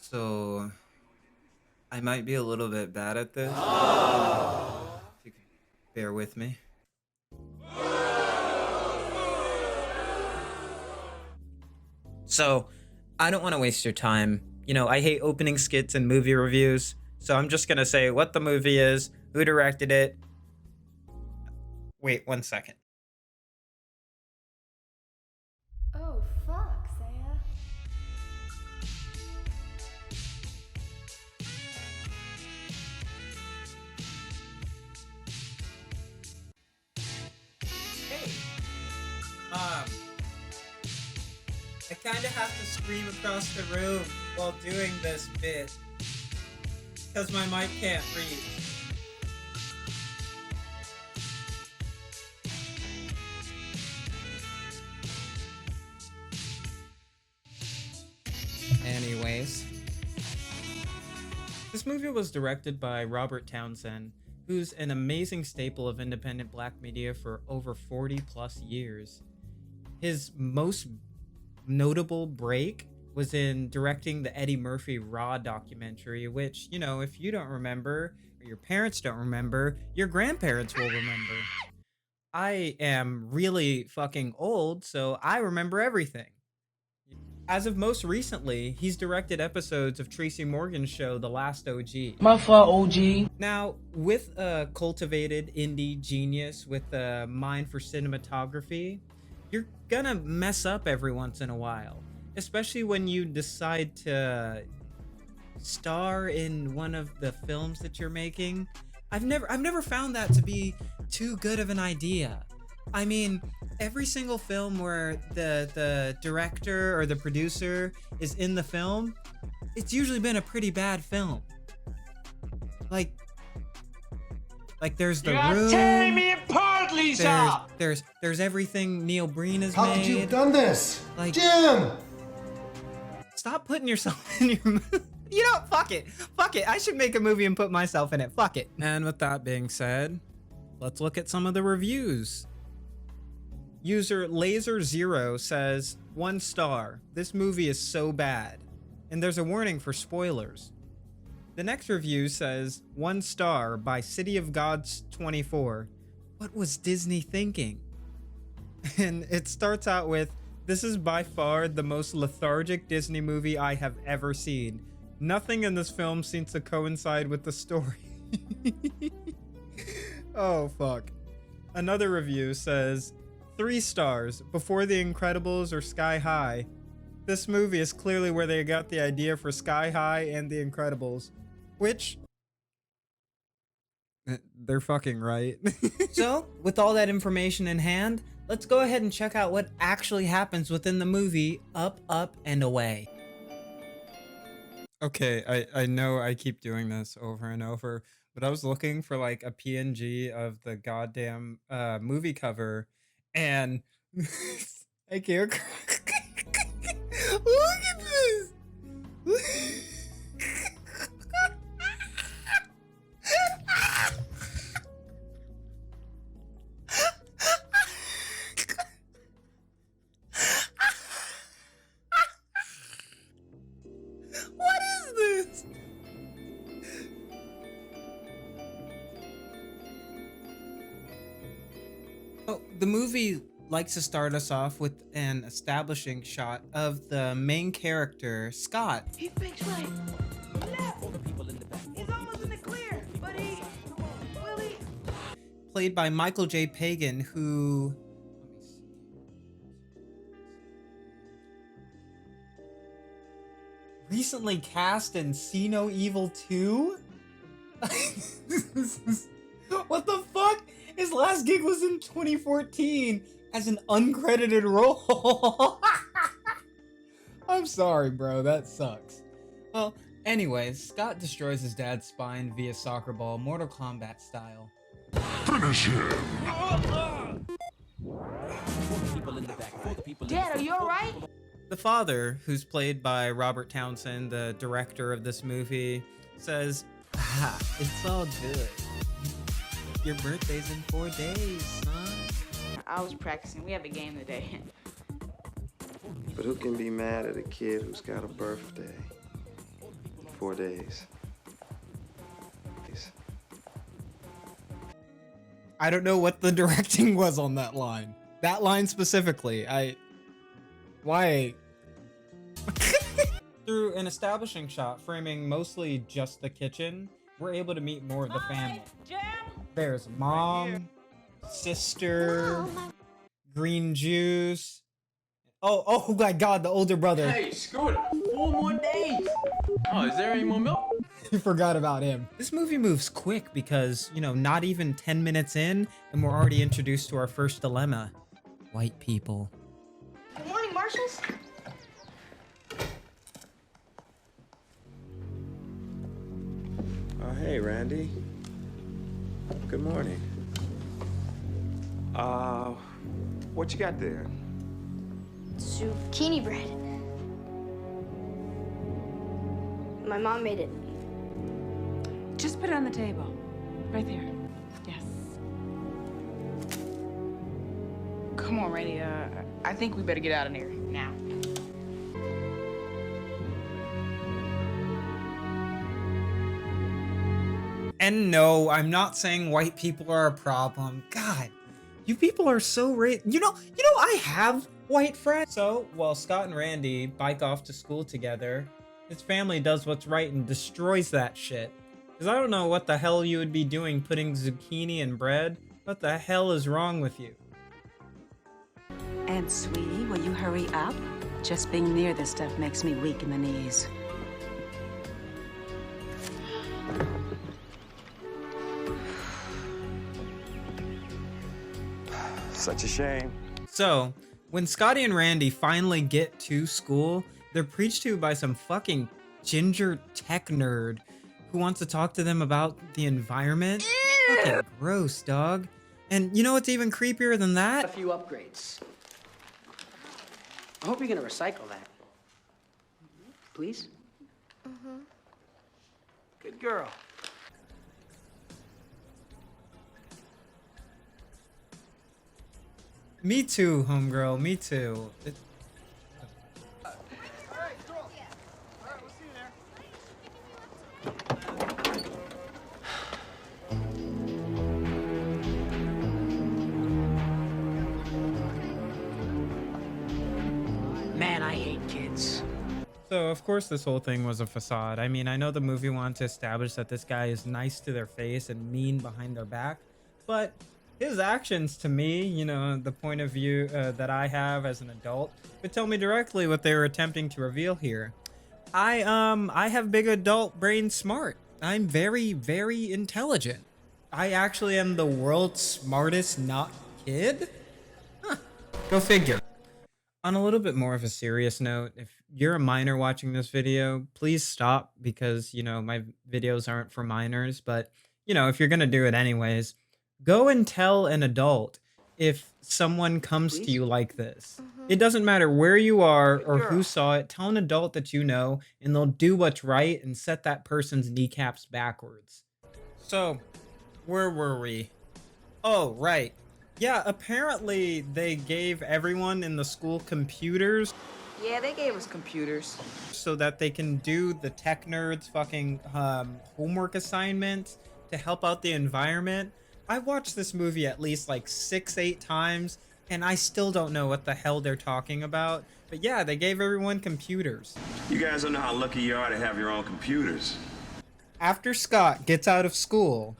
So, I might be a little bit bad at this. If you could bear with me. So, I don't want to waste your time. You know, I hate opening skits and movie reviews. So I'm just going to say what the movie is, who directed it. Wait 1 second. Oh, fuck, Saya. Hey. I kind of have to scream across the room while doing this bit. Because my mic can't reach. Anyways. This movie was directed by Robert Townsend, who's an amazing staple of independent black media for over 40 plus years. His most notable break was in directing the Eddie Murphy Raw documentary, which, you know, if you don't remember, or your parents don't remember, your grandparents will remember. I am really fucking old, so I remember everything. As of most recently, he's directed episodes of Tracy Morgan's show, The Last OG. My fault, OG. Now, with a cultivated indie genius with a mind for cinematography, you're gonna mess up every once in a while. Especially when you decide to star in one of the films that you're making. I've never found that to be too good of an idea. I mean, every single film where the director or the producer is in the film, it's usually been a pretty bad film. Like there's The Room. Tearing me apart, Lisa. There's everything Neil Breen has How made. could you have done this? Like, Jim! Stop putting yourself in your movie. You know, fuck it. Fuck it. I should make a movie and put myself in it. Fuck it. And with that being said, let's look at some of the reviews. User Laser0 says, 1 star. This movie is so bad. And there's a warning for spoilers. The next review says, 1 star by City of Gods 24. What was Disney thinking? And it starts out with, this is by far the most lethargic Disney movie I have ever seen. Nothing in this film seems to coincide with the story. Oh, fuck. Another review says, 3 stars, Before the Incredibles or Sky High. This movie is clearly where they got the idea for Sky High and the Incredibles. Which, they're fucking right. So, with all that information in hand, let's go ahead and check out what actually happens within the movie Up, Up, and Away. Okay, I know I keep doing this over and over, but I was looking for like a PNG of the goddamn movie cover, and I can't. Look at this! What is this? Oh, the movie likes to start us off with an establishing shot of the main character, Scott. He thinks right. Left. All the people in the back. He's almost in the clear, but Willie. Played by Michael J. Pagan, who... recently cast in See No Evil 2? What the fuck? His last gig was in 2014 as an uncredited role. I'm sorry, bro. That sucks. Well, anyways, Scott destroys his dad's spine via soccer ball, Mortal Kombat style. Finish him! Dad, are you alright? The father, who's played by Robert Townsend, the director of this movie, says, it's all good. Your birthday's in 4 days, son. I was practicing. We have a game today. But who can be mad at a kid who's got a birthday? 4 days. I don't know what the directing was on that line. That line specifically. Why? Through an establishing shot framing mostly just the kitchen, we're able to meet more of the family. There's mom, sister, green juice. Oh my god, the older brother. Hey, Scooter, 4 more days. Oh, is there any more milk? You forgot about him. This movie moves quick because, you know, not even 10 minutes in, and we're already introduced to our first dilemma. White people. Good morning, Marshals. Hey, Randy. Good morning. What you got there? Zucchini bread. My mom made it. Just put it on the table. Right there. Yes. Come on, Randy. I think we better get out of here now. And no, I'm not saying white people are a problem. God, you people are so You know, I have white friends. So, while Scott and Randy bike off to school together, his family does what's right and destroys that shit. Because I don't know what the hell you would be doing putting zucchini in bread. What the hell is wrong with you? And sweetie, will you hurry up? Just being near this stuff makes me weak in the knees. Such a shame. So, when Scotty and Randy finally get to school, they're preached to by some fucking ginger tech nerd who wants to talk to them about the environment. Fucking gross, dog. And you know what's even creepier than A that? few upgrades. I hope you're gonna recycle that. Please? Mm-hmm. Good girl. Me too, homegirl, me too. Man, I hate kids. So, of course, this whole thing was a facade. I mean, I know the movie wanted to establish that this guy is nice to their face and mean behind their back, but his actions to me, you know, the point of view that I have as an adult, would tell me directly what they were attempting to reveal here. I have big adult brain smart. I'm very, very intelligent. I actually am the world's smartest not kid? Huh. Go figure. On a little bit more of a serious note, if you're a minor watching this video, please stop because, you know, my videos aren't for minors, but, you know, if you're gonna do it anyways, go and tell an adult if someone comes to you like this. It doesn't matter where you are or who saw it, tell an adult that you know, and they'll do what's right and set that person's kneecaps backwards. So, where were we? Oh, right. Yeah, apparently they gave everyone in the school computers Yeah, they gave us computers. so that they can do the tech nerds fucking homework assignments to help out the environment. I watched this movie at least like 6-8 times and I still don't know what the hell they're talking about. But yeah, they gave everyone computers. You guys don't know how lucky you are to have your own computers. After Scott gets out of school,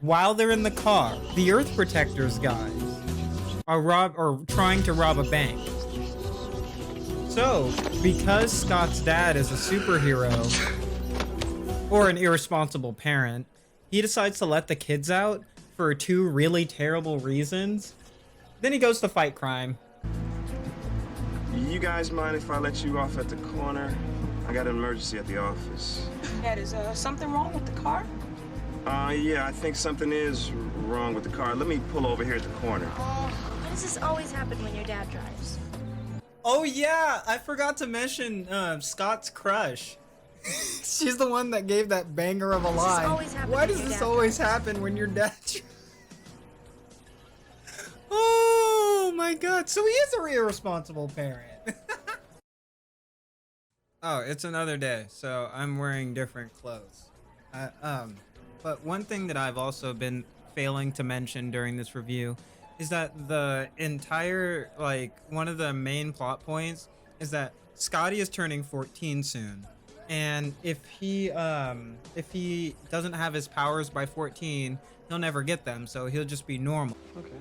while they're in the car, the Earth Protectors guys are trying to rob a bank. So, because Scott's dad is a superhero or an irresponsible parent, he decides to let the kids out for 2 really terrible reasons. Then he goes to fight crime. You guys mind if I let you off at the corner? I got an emergency at the office. Dad, is something wrong with the car? Yeah, I think something is wrong with the car. Let me pull over here at the corner. Why does this always happen when your dad drives? Oh yeah, I forgot to mention Scott's crush. She's the one that gave that banger of a line. always happen Why when does your this dad always drives? happen when your dad? Oh. my god, so he is a irresponsible parent. Oh, it's another day, so I'm wearing different clothes. But one thing that I've also been failing to mention during this review is that the entire, like, one of the main plot points is that Scotty is turning 14 soon. And if he doesn't have his powers by 14, he'll never get them, so he'll just be normal. Okay.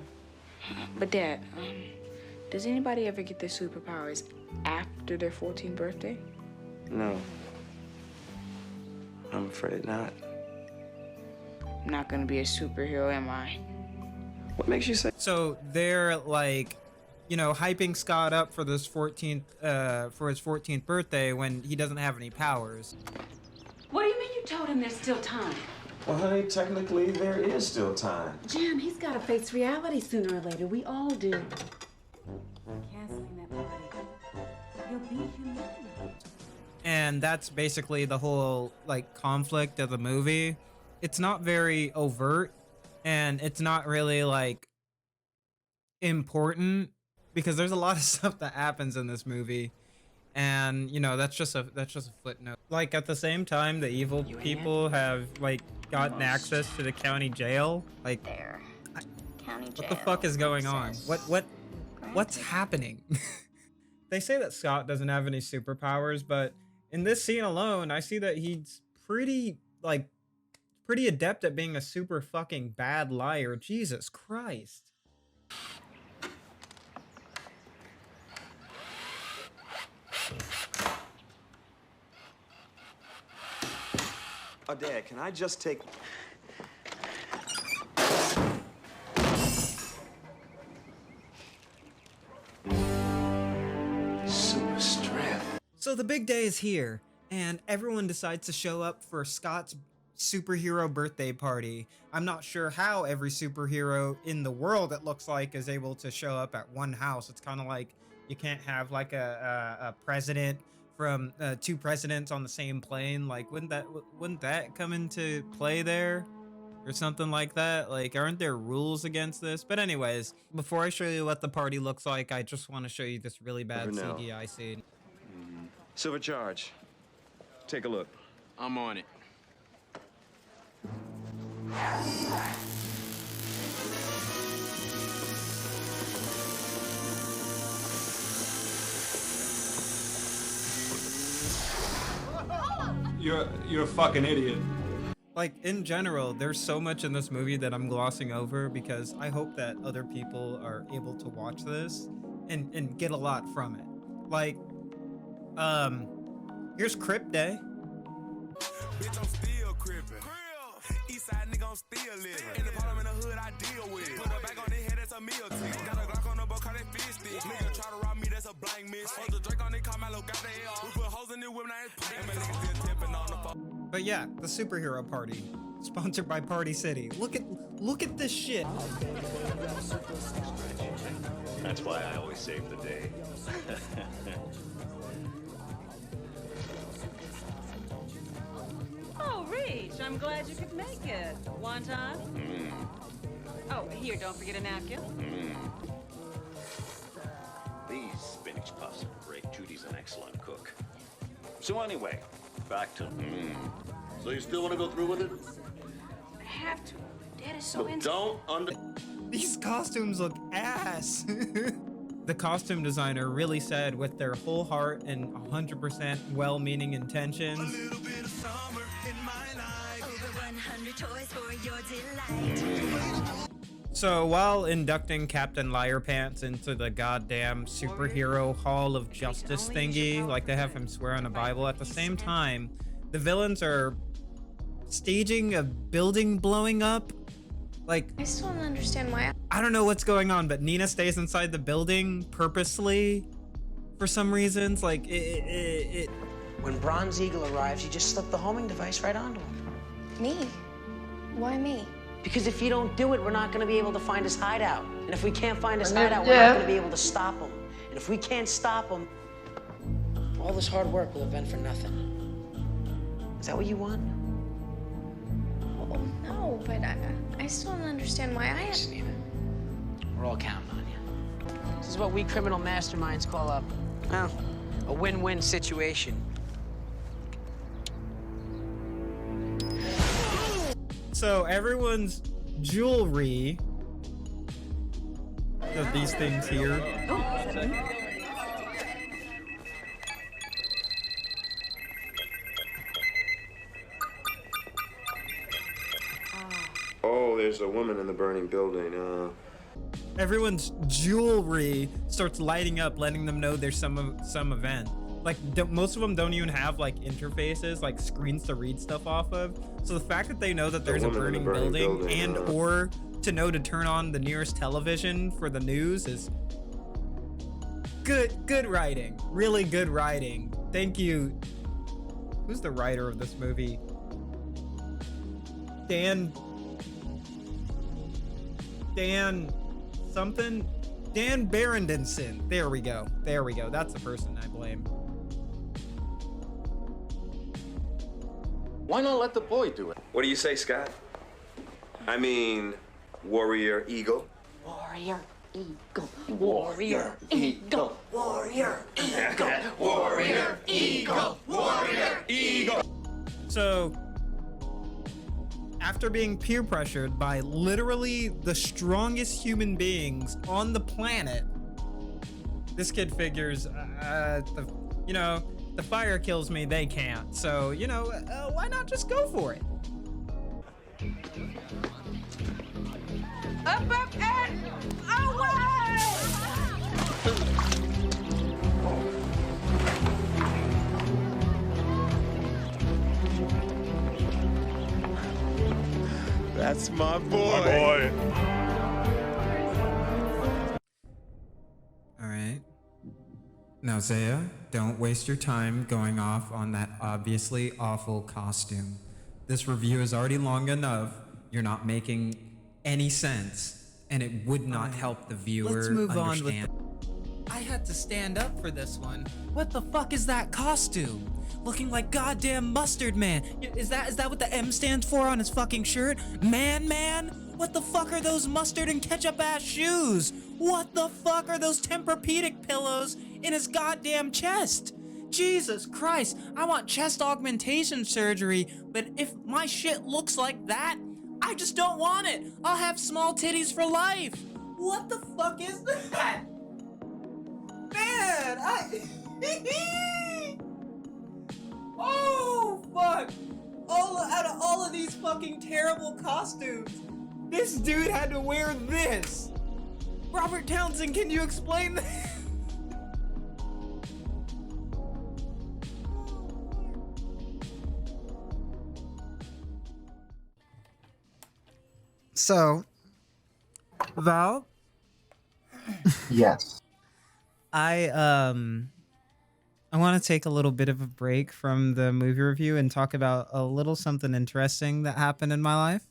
But Dad, does anybody ever get their superpowers after their 14th birthday? No. I'm afraid not. I'm not gonna be a superhero, am I? What makes you say? So they're like, you know, hyping Scott up for this 14th, for his 14th birthday when he doesn't have any powers. What do you mean you told him there's still time? Well, honey, technically there is still time. Jim, he's got to face reality sooner or later. We all do. Canceling that party. You'll be humiliated. And that's basically the whole, like, conflict of the movie. It's not very overt, and it's not really, like, important, because there's a lot of stuff that happens in this movie, and, you know, that's just a footnote. Like, at the same time, the evil people have, like, gotten access to the county jail. Like, There. County jail. what the fuck is going on? What's happening? They say that Scott doesn't have any superpowers, but in this scene alone, I see that he's pretty adept at being a super fucking bad liar. Jesus Christ. Oh, Dad, can I just take... Super strength. So the big day is here, and everyone decides to show up for Scott's superhero birthday party. I'm not sure how every superhero in the world, it looks like, is able to show up at one house. It's kind of like you can't have like a president from two presidents on the same plane. Like, wouldn't that come into play there? Or something like that? Like, aren't there rules against this? But anyways, before I show you what the party looks like, I just want to show you this really bad CGI scene. Silver Charge. Take a look. I'm on it. You're a fucking idiot. Like, in general, there's so much in this movie that I'm glossing over because I hope that other people are able to watch this and get a lot from it. Like, here's Crip Day. Bitch, I'm still crippin'. Eastside nigga, I'm still living. In the bottom in the hood, I deal with it. Put a bag on their head, that's a meal ticket. Got a Glock on the boat, call that fish stick. Nigga try to rob me, that's a blank miss. Hold the Drake on it, call my little got the AR. We put hoes in the whip, now it's playing. My nigga still tipping on the phone. But yeah, the superhero party, sponsored by Party City. Look at this shit. That's why I always save the day. Oh, Reach, I'm glad you could make it. Wonton? Oh, here, don't forget a napkin. These spinach puffs are great. Judy's an excellent cook. So anyway, back to... So you still want to go through with it? I have to. Dad is so Look, into... don't These costumes look ass. The costume designer really said with their whole heart and 100% well-meaning intentions. A little bit of summer in my life. Over 100 toys for your delight. So while inducting Captain Liar Pants into the goddamn superhero Hall of Justice thingy, like they have him swear on a Bible, at the same time, the villains are staging a building blowing up. Like, I still don't understand why. I don't know what's going on, but Nina stays inside the building purposely for some reasons. Like, When Bronze Eagle arrives, you just slip the homing device right onto him. Me? Why me? Because if you don't do it, we're not going to be able to find his hideout. And if we can't find his hideout, we're not going to be able to stop him. And if we can't stop him, all this hard work will have been for nothing. Is that what you want? Oh, no, but I still don't understand why I have... Nina. We're all counting on you. This is what we criminal masterminds call a win-win situation. So everyone's jewelry of these things here. Oh, there's a woman in the burning building. Everyone's jewelry starts lighting up, letting them know there's some event. Like most of them don't even have like interfaces, like screens to read stuff off of. So the fact that they know that there's a burning building and or to know to turn on the nearest television for the news is good writing. Really good writing. Thank you. Who's the writer of this movie? Dan something? Dan Berendinson. There we go. That's the person I blame. Why not let the boy do it? What do you say, Scott? I mean, Warrior Eagle. Warrior Eagle. Warrior Eagle. Warrior Eagle. Warrior Eagle. Warrior Eagle. So, after being peer pressured by literally the strongest human beings on the planet, this kid figures, the fire kills me, they can't. So, why not just go for it? Up, and away! That's my boy. All right. Now, Zaya, don't waste your time going off on that obviously awful costume. This review is already long enough. You're not making any sense, and it would not help the viewer Let's move understand. I had to stand up for this one. What the fuck is that costume? Looking like goddamn Mustard Man. Is that what the M stands for on his fucking shirt? Man? What the fuck are those mustard and ketchup ass shoes? What the fuck are those Tempur-Pedic pillows in his goddamn chest? Jesus Christ, I want chest augmentation surgery, but if my shit looks like that, I just don't want it. I'll have small titties for life. What the fuck is that? Man, oh, fuck. Out of all of these fucking terrible costumes, this dude had to wear this. Robert Townsend, can you explain that? So, Val? Yes. I want to take a little bit of a break from the movie review and talk about a little something interesting that happened in my life.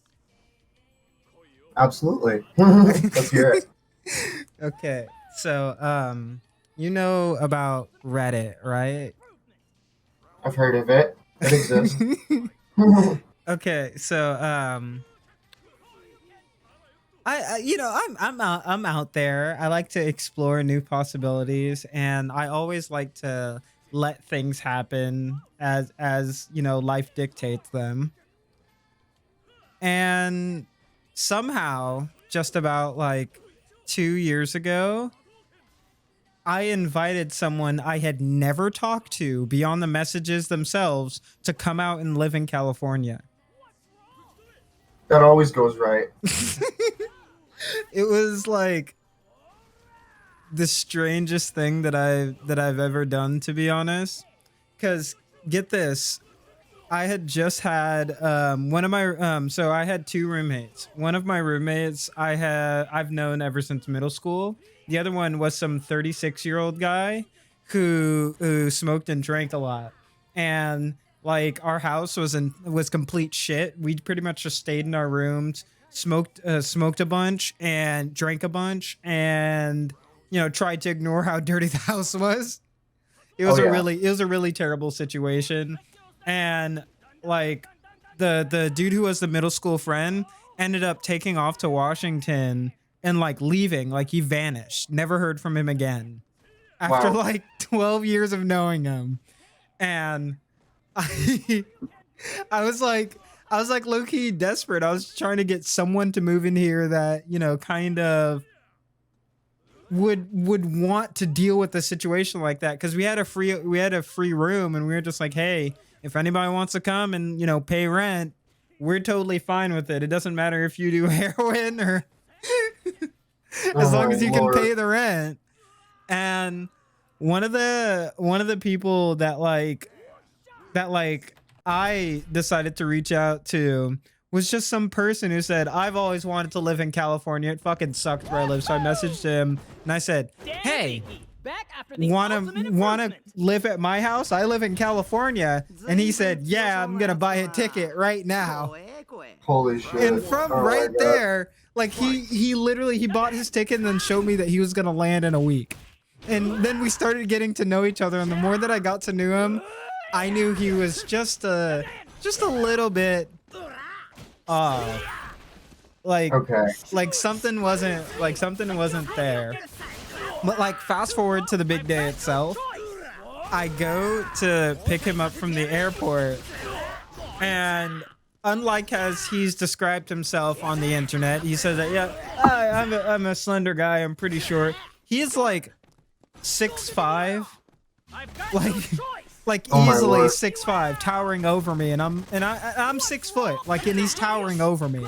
Absolutely. Let's hear it. Okay. So, you know about Reddit, right? I've heard of it. It exists. Okay. So, I'm out there. I like to explore new possibilities, and I always like to let things happen as life dictates them. And somehow, just about like 2 years ago, I invited someone I had never talked to beyond the messages themselves to come out and live in California. That always goes right. It was like the strangest thing that I've ever done, to be honest. Because get this, I had just had one of my so I had two roommates. One of my roommates I've known ever since middle school. The other one was some 36-year-old guy who smoked and drank a lot. And like our house was complete shit. We pretty much just stayed in our rooms, smoked a bunch and drank a bunch, and tried to ignore how dirty the house was. It was a really terrible situation. And like the dude who was the middle school friend ended up taking off to Washington and like leaving, like he vanished. Never heard from him again. After like 12 years of knowing him. And I was like low-key desperate. I was trying to get someone to move in here that, you know, kind of would want to deal with a situation like that, because we had a free room, and we were just like, hey, if anybody wants to come and, you know, pay rent, we're totally fine with it. It doesn't matter if you do heroin or as long as you can pay the rent. And one of the people that I decided to reach out to was just some person who said, I've always wanted to live in California. It fucking sucked where I live. So I messaged him and I said, hey, wanna live at my house? I live in California. And he said, yeah, I'm gonna buy a ticket right now. Holy shit. And from right there, like he literally bought his ticket and then showed me that he was gonna land in a week. And then we started getting to know each other, and the more that I got to know him, I knew he was just a little bit like something wasn't there. But like fast forward to the big day itself, I go to pick him up from the airport, and unlike as he's described himself on the internet, he says that, yeah, I'm a slender guy, I'm pretty short. He is like 6'5", like easily 6'5", towering over me, and I'm 6 foot, like, and he's towering over me.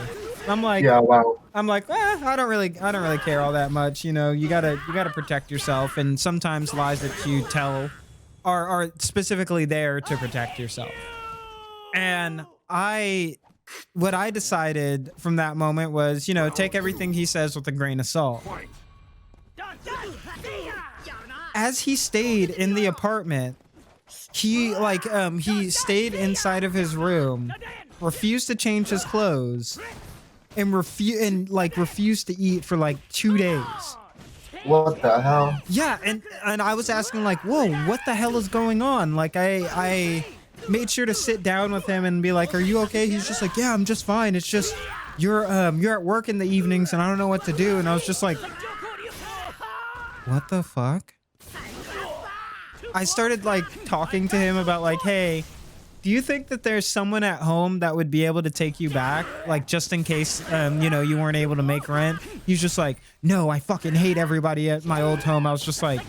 I'm like, yeah, wow. I'm like, I don't really care all that much, you know. You gotta protect yourself, and sometimes lies that you tell are specifically there to protect yourself. And what I decided from that moment was, you know, take everything he says with a grain of salt. As he stayed in the apartment, he stayed inside of his room, refused to change his clothes, and refused to eat for like 2 days. What the hell? Yeah, and I was asking like, whoa, what the hell is going on? Like I made sure to sit down with him and be like, are you okay? He's just like, yeah, I'm just fine. It's just you're at work in the evenings and I don't know what to do. And I was just like, what the fuck? I started like talking to him about like, hey, do you think that there's someone at home that would be able to take you back? Like just in case, you know, you weren't able to make rent. He's just like, no, I fucking hate everybody at my old home. I was just like,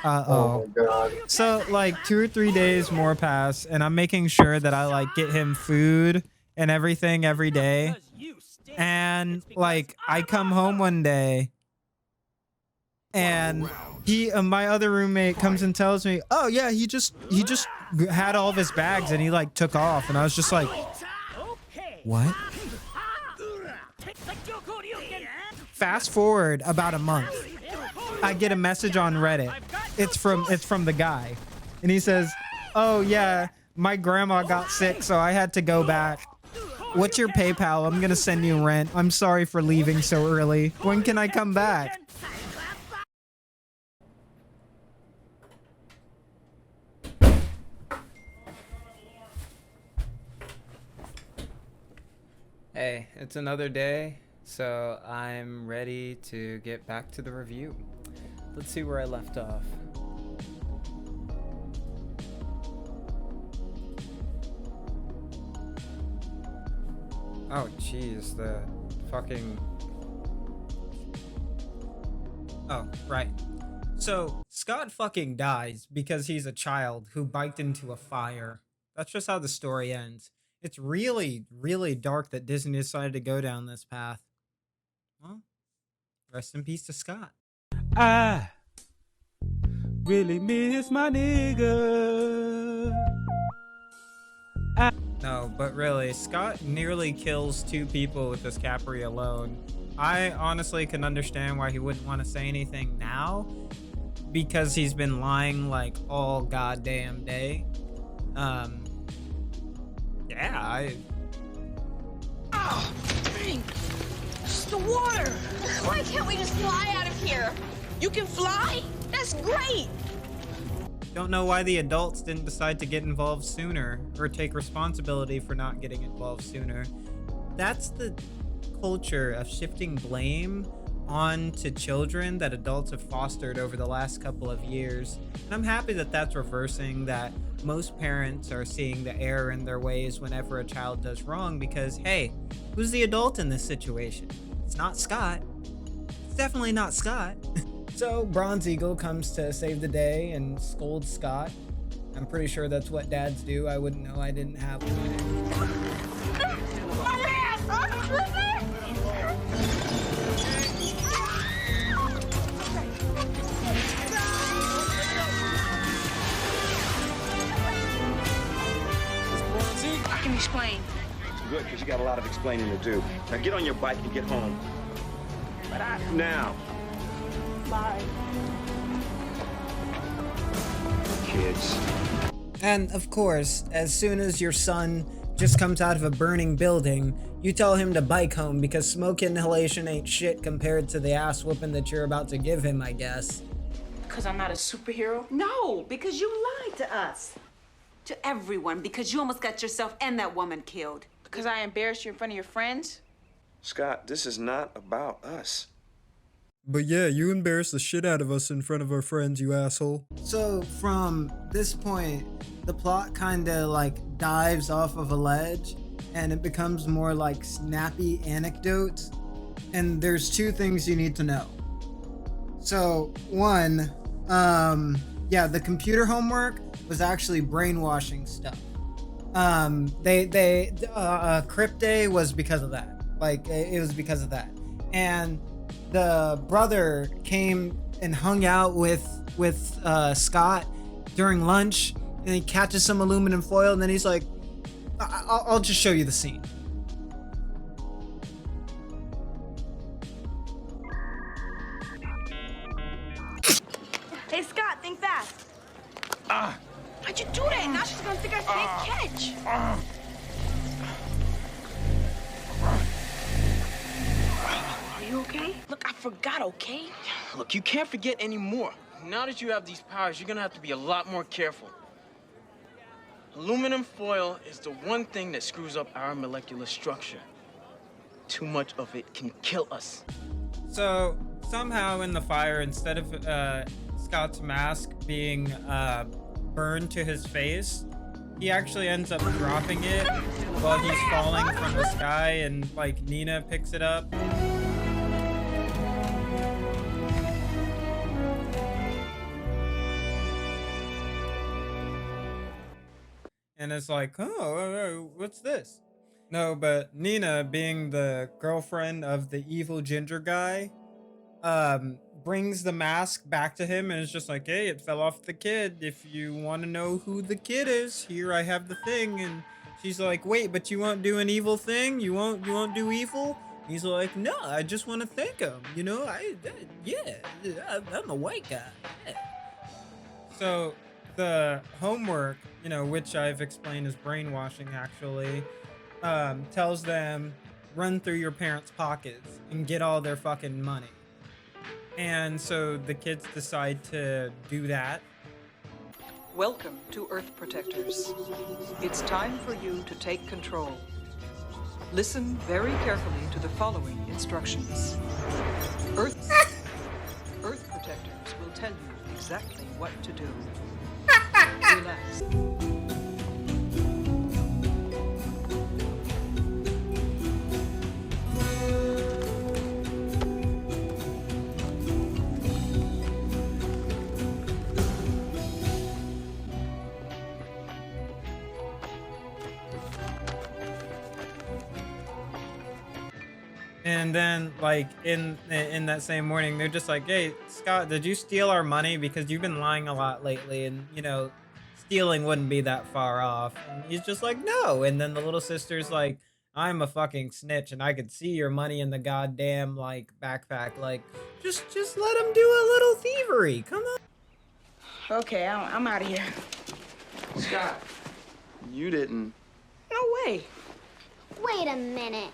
oh my God. So like 2 or 3 days more pass, and I'm making sure that I like get him food and everything every day. And like I come home one day, and my other roommate comes and tells me, oh yeah, he just had all of his bags and he like took off. And I was just like, what? Fast forward about a month, I get a message on Reddit. It's from the guy, and he says, oh yeah, my grandma got sick, so I had to go back. What's your PayPal? I'm gonna send you rent. I'm sorry for leaving so early. When can I come back? Hey, it's another day, so I'm ready to get back to the review. Let's see where I left off. Oh, jeez, the fucking... Oh, right. So, Scott fucking dies because he's a child who biked into a fire. That's just how the story ends. It's really, really dark that Disney decided to go down this path. Well, rest in peace to Scott. I really miss my nigga. No, but really, Scott nearly kills 2 people with this Capri alone. I honestly can understand why he wouldn't want to say anything now, because he's been lying like all goddamn day. Yeah, Oh, just the water. Why can't we just fly out of here? You can fly? That's great. don't know why the adults didn't decide to get involved sooner or take responsibility for not getting involved sooner. That's the culture of shifting blame onto children that adults have fostered over the last couple of years. And I'm happy that that's reversing, that most parents are seeing the error in their ways whenever a child does wrong, because hey, who's the adult in this situation? It's not Scott. It's definitely not Scott. So Bronze Eagle comes to save the day and scolds Scott. I'm pretty sure that's what dads do. I wouldn't know. I didn't have one. I can explain. Good, because you got a lot of explaining to do. Now get on your bike and get home. Now. Bye. Kids. And of course, as soon as your son just comes out of a burning building, you tell him to bike home because smoke inhalation ain't shit compared to the ass whooping that you're about to give him, I guess. Because I'm not a superhero? No, because you lied to us. To everyone, because you almost got yourself and that woman killed. Because I embarrassed you in front of your friends? Scott, this is not about us. But yeah, you embarrassed the shit out of us in front of our friends, you asshole. So from this point, the plot kinda like dives off of a ledge and it becomes more like snappy anecdotes. And there's two things you need to know. So one, yeah, the computer homework was actually brainwashing stuff. Crypt Day was because of that. Like, it was because of that. And the brother came and hung out with Scott during lunch, and he catches some aluminum foil, and then he's like, I'll just show you the scene. Hey, Scott, think fast. Why'd you do that? Now she's gonna think I safe catch. Are you okay? Look, I forgot, okay? Look, you can't forget anymore. Now that you have these powers, you're gonna have to be a lot more careful. Aluminum foil is the one thing that screws up our molecular structure. Too much of it can kill us. So somehow in the fire, instead of Scott's mask being burned to his face, he actually ends up dropping it while he's falling from the sky, and like Nina picks it up. And it's like, oh, what's this? No, but Nina, being the girlfriend of the evil ginger guy, brings the mask back to him and is just like, hey, it fell off the kid. If you want to know who the kid is, here I have the thing. And she's like, wait, but you won't do an evil thing? You won't do evil? He's like, no, I just want to thank him. You know, I'm a white guy. Yeah. So the homework, you know, which I've explained as brainwashing actually, tells them, run through your parents' pockets and get all their fucking money. And so the kids decide to do that. Welcome to Earth Protectors. It's time for you to take control. Listen very carefully to the following instructions. Earth Protectors will tell you exactly what to do. Relax. And then, like, in that same morning, they're just like, hey, Scott, did you steal our money? Because you've been lying a lot lately, and, you know, stealing wouldn't be that far off. And he's just like, no. And then the little sister's like, I'm a fucking snitch, and I could see your money in the goddamn, like, backpack. Like, just let him do a little thievery. Come on. Okay, I'm out of here. Scott, you didn't. No way. Wait a minute.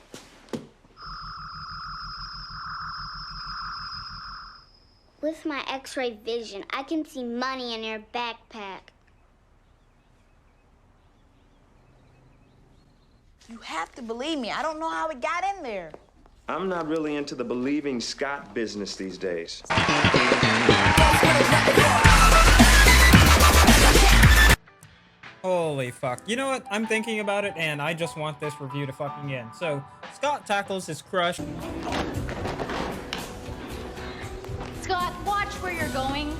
With my X-ray vision, I can see money in your backpack. You have to believe me. I don't know how it got in there. I'm not really into the believing Scott business these days. Holy fuck. You know what? I'm thinking about it, and I just want this review to fucking end. So, Scott tackles his crush. Scott, watch where you're going.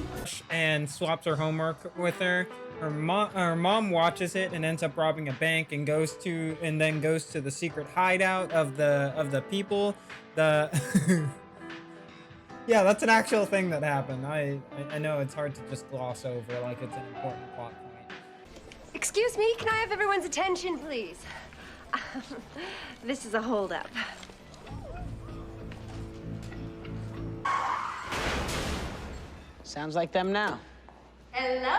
And swaps her homework with her. Her mom watches it and ends up robbing a bank and then goes to the secret hideout of the people. Yeah, that's an actual thing that happened. I know it's hard to just gloss over like it's an important plot point. Excuse me, can I have everyone's attention, please? This is a holdup. Sounds like them now. Hello?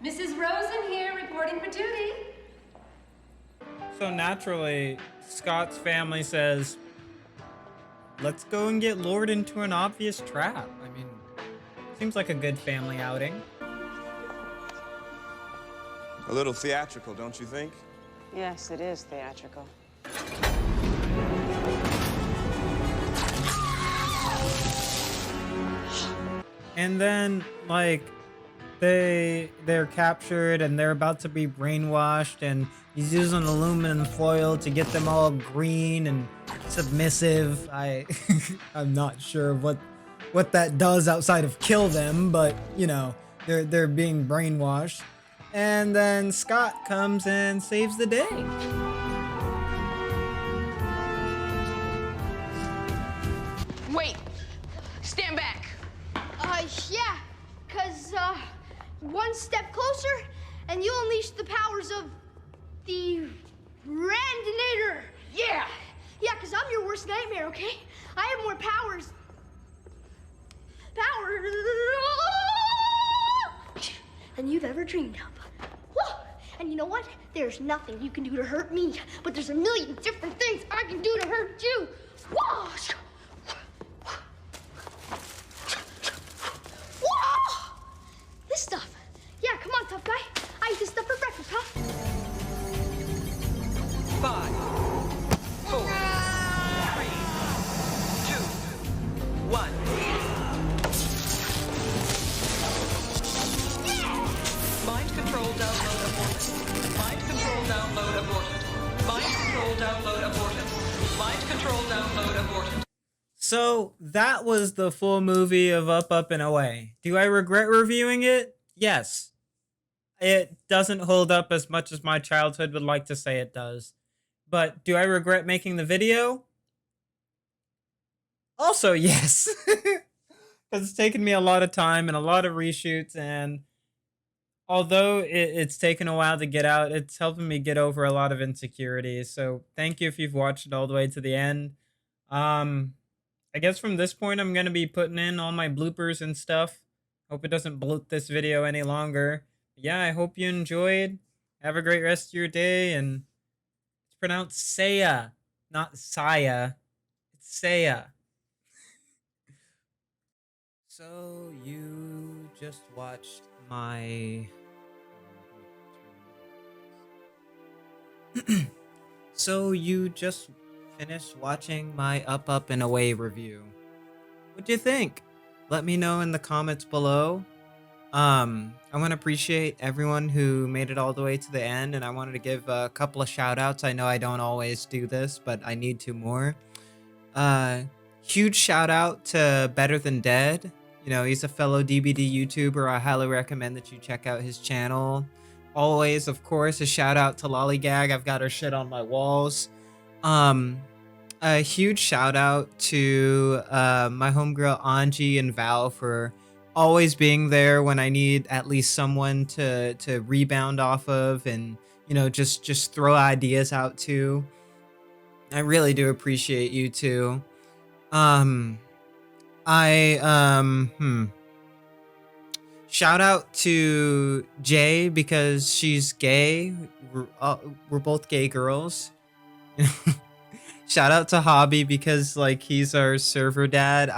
Mrs. Rosen here, reporting for duty. So naturally, Scott's family says, let's go and get lured into an obvious trap. I mean, seems like a good family outing. A little theatrical, don't you think? Yes, it is theatrical. And then, like, they're captured and they're about to be brainwashed, and he's using aluminum foil to get them all green and submissive. I'm not sure what that does outside of kill them, but you know, they're being brainwashed. And then Scott comes and saves the day. Wait. Stand back. Yeah, cause, one step closer, and you unleash the powers of the Randinator. Yeah! Yeah, cause I'm your worst nightmare, okay? I have more powers than you've ever dreamed of. Woo! And you know what? There's nothing you can do to hurt me, but there's a million different things I can do to hurt you. Whoa! Whoa! This stuff. Yeah, come on, tough guy. I eat this stuff for breakfast, huh? 5, 4, 3, 2, 1. Mind control download aborted. Mind control download aborted. Mind control download aborted. Mind control download aborted. So that was the full movie of Up, Up, and Away. Do I regret reviewing it? Yes. It doesn't hold up as much as my childhood would like to say it does. But do I regret making the video? Also, yes. Because it's taken me a lot of time and a lot of reshoots, and although it's taken a while to get out, it's helping me get over a lot of insecurities. So thank you if you've watched it all the way to the end. I guess from this point, I'm going to be putting in all my bloopers and stuff. Hope it doesn't bloat this video any longer. Yeah, I hope you enjoyed. Have a great rest of your day, and it's pronounced Saya, not Saya. It's Saya. So you just watched my... So you just finished watching my Up, Up, and Away review. What'd you think? Let me know in the comments below. I want to appreciate everyone who made it all the way to the end, and I wanted to give a couple of shout outs. I know I don't always do this, but I need to more. Huge shout out to Better Than Dead. You know, he's a fellow DBD YouTuber. I highly recommend that you check out his channel. Always, of course, a shout out to Lollygag. I've got her shit on my walls. A huge shout out to my homegirl Angie and Val for always being there when I need at least someone to rebound off of, and you know, just throw ideas out to. I really do appreciate you two. Shout out to Jay because she's gay. We're both gay girls. Shout out to Hobby because like he's our server dad.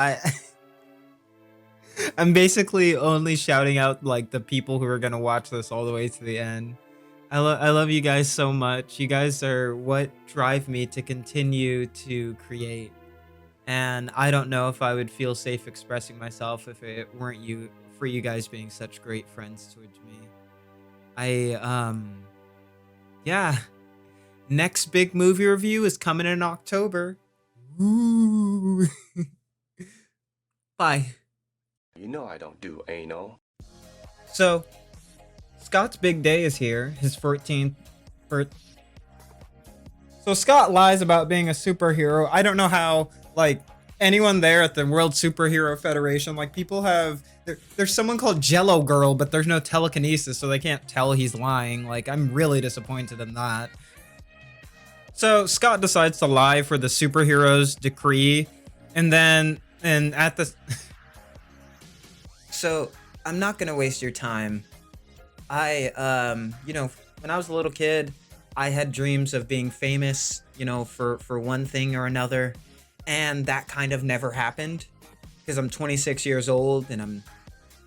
I'm basically only shouting out like the people who are gonna watch this all the way to the end. I love you guys so much. You guys are what drive me to continue to create. And I don't know if I would feel safe expressing myself if it weren't for you guys being such great friends towards me. Yeah. Next big movie review is coming in October. Ooh. Bye. You know I don't do anal. So, Scott's big day is here. His 14th birth. So Scott lies about being a superhero. I don't know how, like, anyone there at the World Superhero Federation, like, people have... There's someone called Jello Girl, but there's no telekinesis, so they can't tell he's lying. Like, I'm really disappointed in that. So Scott decides to lie for the superheroes decree, and at the... So, I'm not gonna waste your time. You know, when I was a little kid, I had dreams of being famous, you know, for one thing or another, and that kind of never happened, because I'm 26 years old, and I'm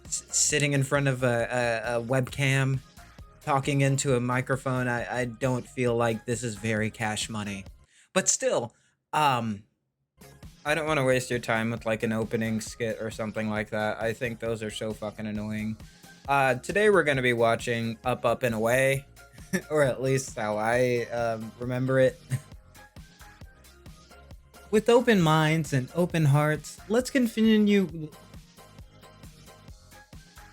sitting in front of a webcam, talking into a microphone. I don't feel like this is very cash money. But still, I don't want to waste your time with like an opening skit or something like that. I think those are so fucking annoying. Today we're going to be watching Up, Up, and Away, or at least how I remember it. With open minds and open hearts, let's continue...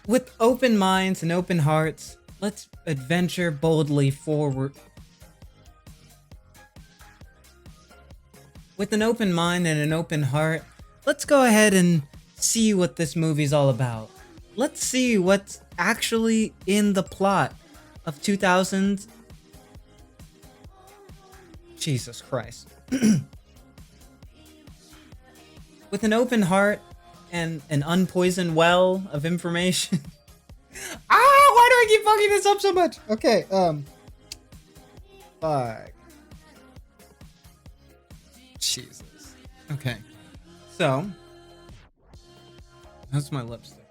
With open minds and open hearts, let's adventure boldly forward. With an open mind and an open heart, let's go ahead and see what this movie's all about. Let's see what's actually in the plot of 2000s. Jesus Christ. With an open heart and an unpoisoned well of information. Why do I keep fucking this up so much? Okay, fuck. Jesus. Okay. So, that's my lipstick.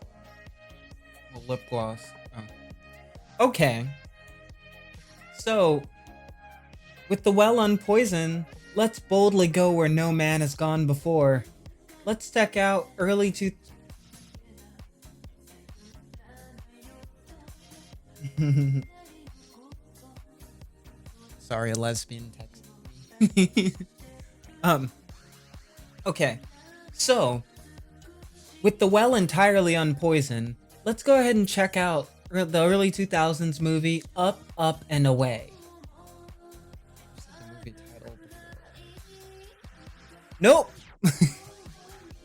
Well, lip gloss. Oh. Okay. So, with the well unpoisoned, let's boldly go where no man has gone before. Let's check out early Sorry, a lesbian text. Okay. So, with the well entirely unpoisoned, let's go ahead and check out the early 2000s movie Up, Up, and Away. Nope.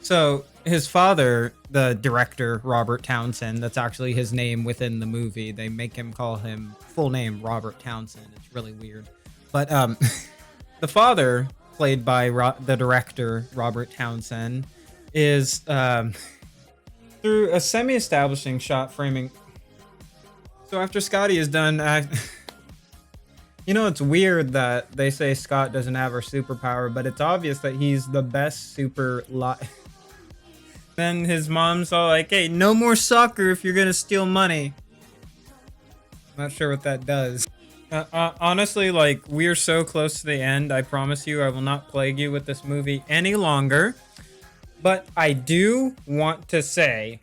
So his father, the director Robert Townsend, that's actually his name within the movie. They make him call him full name Robert Townsend. It's really weird. But the father, played by the director Robert Townsend, is through a semi-establishing shot framing. So after Scotty is done, you know, it's weird that they say Scott doesn't have her superpower, but it's obvious that he's the best Then his mom's all like, hey, no more soccer if you're gonna steal money. I'm not sure what that does. Honestly, like, we're so close to the end. I promise you I will not plague you with this movie any longer. But I do want to say